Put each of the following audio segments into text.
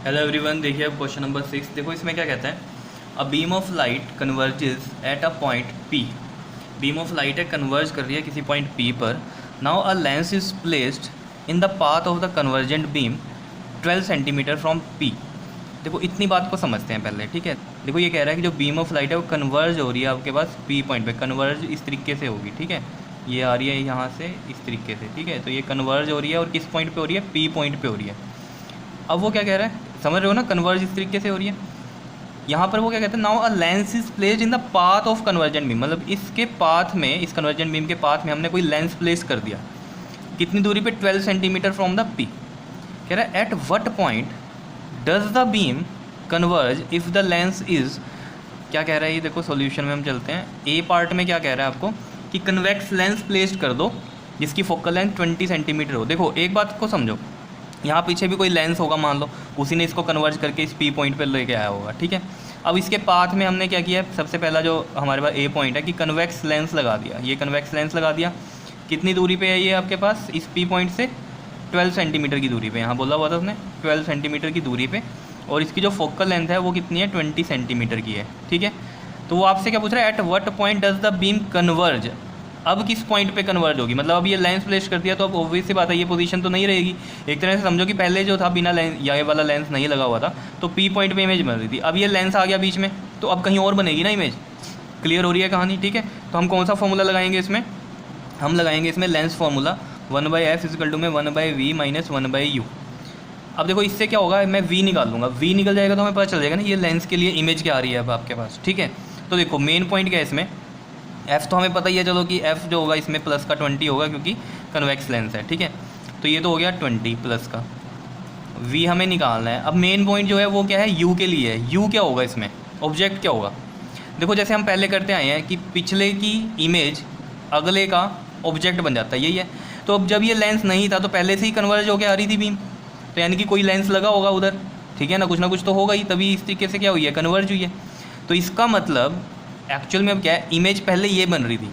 Hello everyone, देखिए अब question number 6। देखो इसमें क्या कहता है, a beam of light converges at a point P. Beam of light है, कन्वर्ज कर रही है किसी पॉइंट पी पर। Now a lens is placed in the path of the convergent beam 12 centimetre from P. देखो इतनी बात को समझते हैं पहले, ठीक है। देखो ये कह रहा है कि जो बीम ऑफ लाइट है वो कन्वर्ज हो रही है आपके पास पी पॉइंट पे। कन्वर्ज इस तरीके से होगी, ठीक है। ये आ रही है यहाँ से इस तरीके से, ठीक है। तो ये कन्वर्ज हो रही है और किस पॉइंट पे हो रही है? पी पॉइंट पे हो रही है। अब वो क्या कह रहा है, समझ रहे हो ना, कन्वर्ज इस तरीके से हो रही है। यहाँ पर वो क्या कहते हैं, now a lens is placed in the path of convergent beam. मतलब इसके पाथ में, इस कन्वर्जेंट बीम के पाथ में हमने कोई लेंस प्लेस कर दिया। कितनी दूरी पे? 12 सेंटीमीटर फ्रॉम द पी। कह रहा है at what point does the beam converge if the lens is, क्या कह रहा है ये देखो, सॉल्यूशन में हम चलते हैं। ए पार्ट में क्या कह रहा है आपको कि कन्वेक्स लेंस प्लेस्ड कर दो जिसकी फोकल लेंथ 20 सेंटीमीटर हो। देखो एक बात को समझो, यहाँ पीछे भी कोई लेंस होगा, मान लो उसी ने इसको कन्वर्ज करके इस पी पॉइंट पर लेके आया होगा, ठीक है। अब इसके पाथ में हमने क्या किया है, सबसे पहला जो हमारे पास ए पॉइंट है कि कन्वेक्स लेंस लगा दिया। ये कन्वेक्स लेंस लगा दिया। कितनी दूरी पे है ये आपके पास इस पी पॉइंट से? 12 सेंटीमीटर की दूरी पे। यहाँ बोला हुआ था उसने 12 सेंटीमीटर की दूरी पे। और इसकी जो फोकल लेंथ है वो कितनी है? 20 सेंटीमीटर की है, ठीक है। तो वो आपसे क्या पूछ रहा है, at what point does the beam converge. अब किस पॉइंट पे कन्वर्ज होगी? मतलब अब ये लेंस प्लेस कर दिया तो अब ऑब्वियस सी बात है ये पोजीशन तो नहीं रहेगी। एक तरह से समझो कि पहले जो था बिना लेंस, ये वाला लेंस नहीं लगा हुआ था, तो पी पॉइंट पे इमेज बन रही थी। अब ये लेंस आ गया बीच में तो अब कहीं और बनेगी ना इमेज। क्लियर हो रही है कहानी, ठीक है। तो हम कौन सा फॉर्मूला लगाएंगे इसमें? हम लगाएंगे इसमें lens formula 1/f equal to में 1/v माइनस 1/u। अब देखो इससे क्या होगा, मैं v निकाल लूँगा। v निकल जाएगा तो हमें पता चल जाएगा ना ये लेंस के लिए इमेज क्या आ रही है अब आपके पास, ठीक है। तो देखो मेन पॉइंट क्या है इसमें, f तो हमें पता ही है, चलो कि f जो होगा इसमें प्लस का 20 होगा क्योंकि कन्वेक्स लेंस है, ठीक है। तो ये तो हो गया 20 प्लस का। v हमें निकालना है। अब मेन पॉइंट जो है वो क्या है, u के लिए है। u क्या होगा इसमें, ऑब्जेक्ट क्या होगा? देखो जैसे हम पहले करते आए हैं कि पिछले की इमेज अगले का ऑब्जेक्ट बन जाता है, यही है। तो अब जब ये लेंस नहीं था तो पहले से ही कन्वर्ज होकर आ रही थी बीम, तो यानी कि कोई लेंस लगा होगा उधर, ठीक है ना कुछ तो होगा ही, तभी इस तरीके से क्या हुई है, कन्वर्ज हुई है। तो इसका मतलब एक्चुअल में अब क्या है, इमेज पहले ये बन रही थी,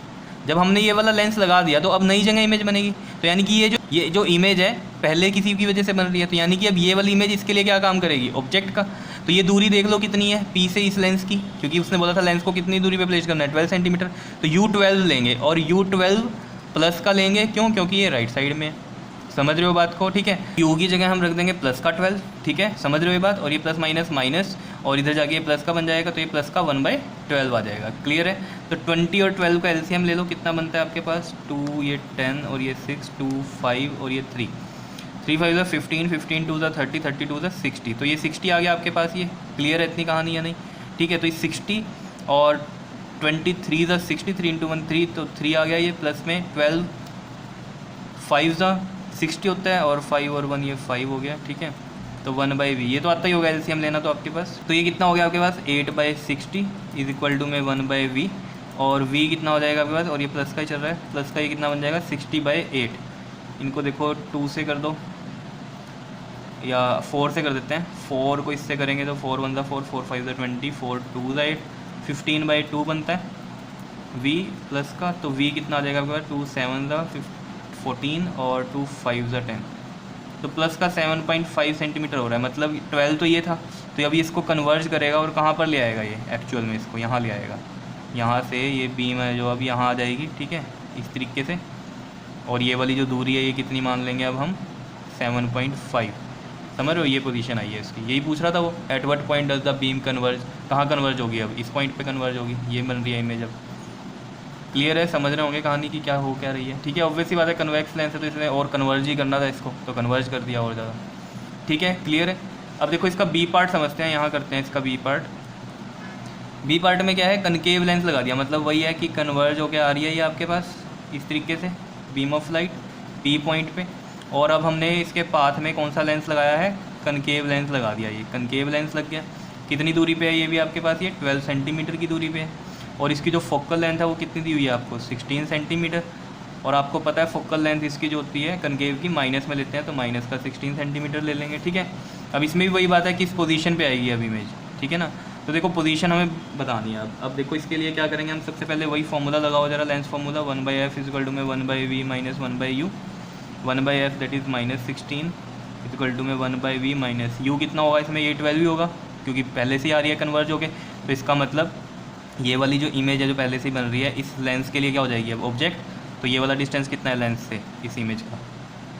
जब हमने ये वाला लेंस लगा दिया तो अब नई जगह इमेज बनेगी। तो यानी कि ये जो इमेज है पहले किसी की वजह से बन रही है, तो यानी कि अब ये वाली इमेज इसके लिए क्या काम करेगी, ऑब्जेक्ट का। तो ये दूरी देख लो कितनी है पी से इस लेंस की, क्योंकि उसने बोला था लेंस को कितनी दूरी पे प्लेस करना है, 12 सेंटीमीटर। तो U12 लेंगे और U12 प्लस का लेंगे, क्यों? क्योंकि ये राइट साइड में है। समझ रहे हो बात को, ठीक है। यू की जगह हम रख देंगे प्लस का 12, ठीक है, समझ रहे हो ये बात। और ये प्लस माइनस माइनस और इधर जाके ये प्लस का बन जाएगा, तो ये प्लस का 1/12 आ जाएगा। क्लियर है। तो 20 और 12 का एलसीएम ले लो, कितना बनता है आपके पास? 2, ये 10 और ये 6, 2, 5 और ये 3, 3 5 15, 15 2 30, 30 2 60। तो ये 60 आ गया आपके पास। ये क्लियर है इतनी कहानी या नहीं? ठीक है। तो ये 60 और 23 60, 3 × 1 3, तो 3 आ गया ये, प्लस में 12 5 60 होता है और 5 और 1 ये 5 हो गया, ठीक है। तो 1/v ये तो आता ही होगा एलसीएम लेना तो आपके पास। तो ये कितना हो गया आपके पास? 8/60 इज इक्वल टू में 1/v। और v कितना हो जाएगा आपके पास? और ये प्लस का ही चल रहा है, प्लस का ये कितना बन जाएगा? 60/8। इनको देखो 2 से कर दो या 4 से कर देते हैं। 4 को इससे करेंगे तो 4 1 4, 4 5 20, 4 2 8, 15/2 बनता है v प्लस का। तो v कितना आ जाएगा आपके पास? 2 7 14 और 2 5 10। तो प्लस का 7.5 सेंटीमीटर हो रहा है, मतलब 12 तो ये था। तो अभी इसको कन्वर्ज करेगा और कहाँ पर ले आएगा ये एक्चुअल में, इसको यहाँ ले आएगा। यहाँ से ये बीम है जो अब यहाँ आ जाएगी, ठीक है, इस तरीके से। और ये वाली जो दूरी है ये कितनी मान लेंगे अब हम? 7.5। समझ रहे हो, ये पोजीशन आई है इसकी। यही पूछ रहा था वो, at what point does the beam converge. कहाँ कन्वर्ज होगी? अब इस पॉइंट पे कन्वर्ज होगी, ये बन रही है इमेज अब। क्लियर है, समझ रहे होंगे कहानी की क्या हो क्या रही है, ठीक है। ऑब्वियस ही बात है, कन्वेक्स लेंस है तो इसने और कन्वर्ज ही करना था इसको, तो कन्वर्ज कर दिया और ज़्यादा, ठीक है। क्लियर है। अब देखो इसका बी पार्ट समझते हैं, यहाँ करते हैं इसका बी पार्ट। बी पार्ट में क्या है, कनकेव लेंस लगा दिया, मतलब वही है कि कन्वर्ज होकर आ रही है ये आपके पास इस तरीके से beam of light P point पे। और अब हमने इसके पाथ में कौन सा लेंस लगाया है? कनकेव लेंस लगा दिया। ये कनकेव लेंस लग गया। कितनी दूरी पे है ये भी आपके पास? ये 12 सेंटीमीटर की दूरी पे है। और इसकी जो फोकल लेंथ है वो कितनी दी हुई है आपको? 16 सेंटीमीटर। और आपको पता है फोकल लेंथ इसकी जो होती है कनकेव की, माइनस में लेते हैं तो माइनस का 16 सेंटीमीटर ले लेंगे, ठीक है। अब इसमें भी वही बात है किस पोजीशन पे आएगी अब इमेज, ठीक है ना। तो देखो पोजीशन हमें बतानी है अब देखो इसके लिए क्या करेंगे हम, सबसे पहले वही फार्मूला लगाओ जरा, lens formula 1/f is equal to में 1/v minus 1/u। 1/f that is -16 equal to में 1/v माइनस यू कितना होगा इसमें, ये 12 ही होगा क्योंकि पहले से ही आ रही है कन्वर्ज होके। तो इसका मतलब ये वाली जो इमेज है जो पहले से ही बन रही है इस लेंस के लिए क्या हो जाएगी अब ऑब्जेक्ट। तो ये वाला डिस्टेंस कितना है लेंस से इस इमेज का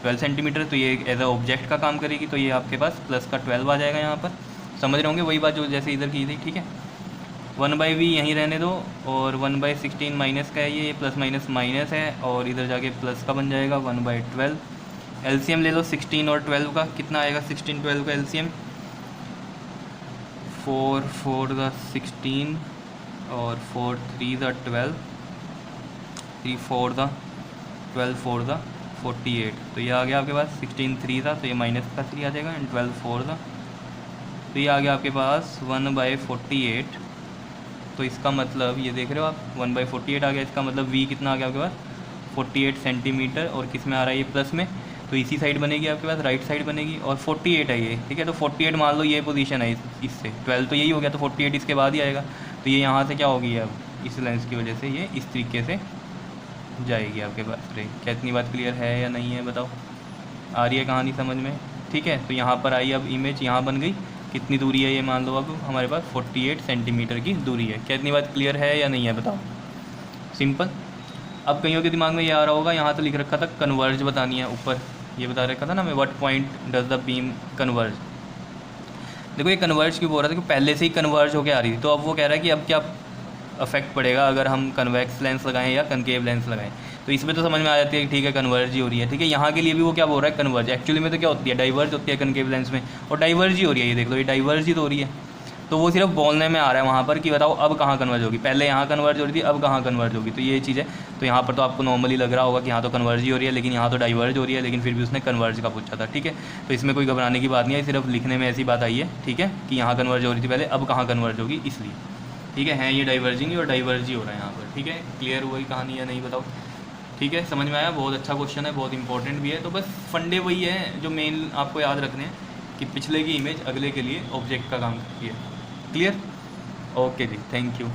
12 सेंटीमीटर, तो ये एज अ ऑब्जेक्ट का काम करेगी। तो ये आपके पास प्लस का 12 आ जाएगा यहाँ पर। समझ रहे होंगे वही बात जो जैसे इधर की थी, ठीक है। 1/v यहीं रहने दो और 1/16 माइनस का है ये प्लस माइनस माइनस है और इधर जाके प्लस का बन जाएगा 1/12। एलसीएम ले लो 16 और 12 का, कितना आएगा 16 12 का एलसीएम 4 4 का 16 और 4 3 का 12, 3 4 का 12 4 का 48। तो ये आ गया आपके पास 16 3 था तो ये माइनस का 3 आ जाएगा एंड 12 4 का, तो ये आ गया आपके पास 1/48। तो इसका मतलब ये देख रहे हो आप 1/48 आ गया। इसका मतलब v कितना आ गया आपके पास 48 सेंटीमीटर और किस में आ रहा है ये प्लस में, तो इसी साइड बनेगी आपके पास, राइट साइड बनेगी और 48 है ये, ठीक है। तो 48 मान लो ये पोजीशन है इससे 12 तो यही हो गया, तो 48 इसके बाद ही आएगा। तो ये यहाँ से क्या होगी अब इस लेंस की वजह से ये इस तरीके से जाएगी आपके पास। रे क्या इतनी बात क्लियर है या नहीं है बताओ, आ रही है कहानी समझ में, ठीक है। तो यहाँ पर आई अब इमेज यहाँ बन गई, कितनी दूरी है ये मान लो अब हमारे पास 48 सेंटीमीटर की दूरी है। क्या इतनी बात क्लियर है या नहीं है बताओ, सिंपल। अब कईयों के दिमाग में ये आ रहा होगा यहाँ तो लिख रखा था कन्वर्ज बतानी है, ऊपर ये बता रखा था ना मैं what point does the beam converge. देखो ये कन्वर्ज क्यों बोल रहा था कि पहले से ही कन्वर्ज होकर आ रही थी, तो अब वो कह रहा है कि अब क्या अफेक्ट पड़ेगा अगर हम कन्वेक्स लेंस लगाएं या कनकेव लेंस लगाएं। तो इसमें तो समझ में आ जाती है कि ठीक है कन्वर्ज ही हो रही है, ठीक है। यहाँ के लिए भी वो क्या बोल रहा है कन्वर्ज, एक्चुअली में तो क्या होती है डाइवर्ज होती है कनकेव लेंस में, और डाइवर्ज ही हो रही है। ये देख लो ये डाइवर्ज ही तो हो रही है। तो वो सिर्फ बोलने में आ रहा है वहाँ पर कि बताओ अब कहाँ कन्वर्ज होगी, पहले यहाँ कन्वर्ज हो रही थी अब कहाँ कन्वर्ज होगी। तो ये चीज़ है। तो यहाँ पर तो आपको नॉर्मली लग रहा होगा कि यहाँ तो कन्वर्ज ही हो रही है, लेकिन यहाँ तो डाइवर्ज हो रही है, लेकिन फिर भी उसने कन्वर्ज का पूछा था, ठीक है। तो इसमें कोई घबराने की बात नहीं है, सिर्फ लिखने में ऐसी बात आई है, ठीक है, कि यहाँ कन्वर्ज हो रही थी पहले अब कहाँ कन्वर्ज होगी इसलिए, ठीक है ये डाइवर्जिंग और डाइवर्ज ही हो रहा है यहाँ पर, ठीक है। क्लियर हुई कहानी या नहीं बताओ, ठीक है, समझ में आया। बहुत अच्छा क्वेश्चन है, बहुत इंपॉर्टेंट भी है। तो बस फंडे वही है जो मेन आपको याद रखने हैं कि पिछले की इमेज अगले के लिए ऑब्जेक्ट का काम करती है। क्लियर, ओके जी, थैंक यू।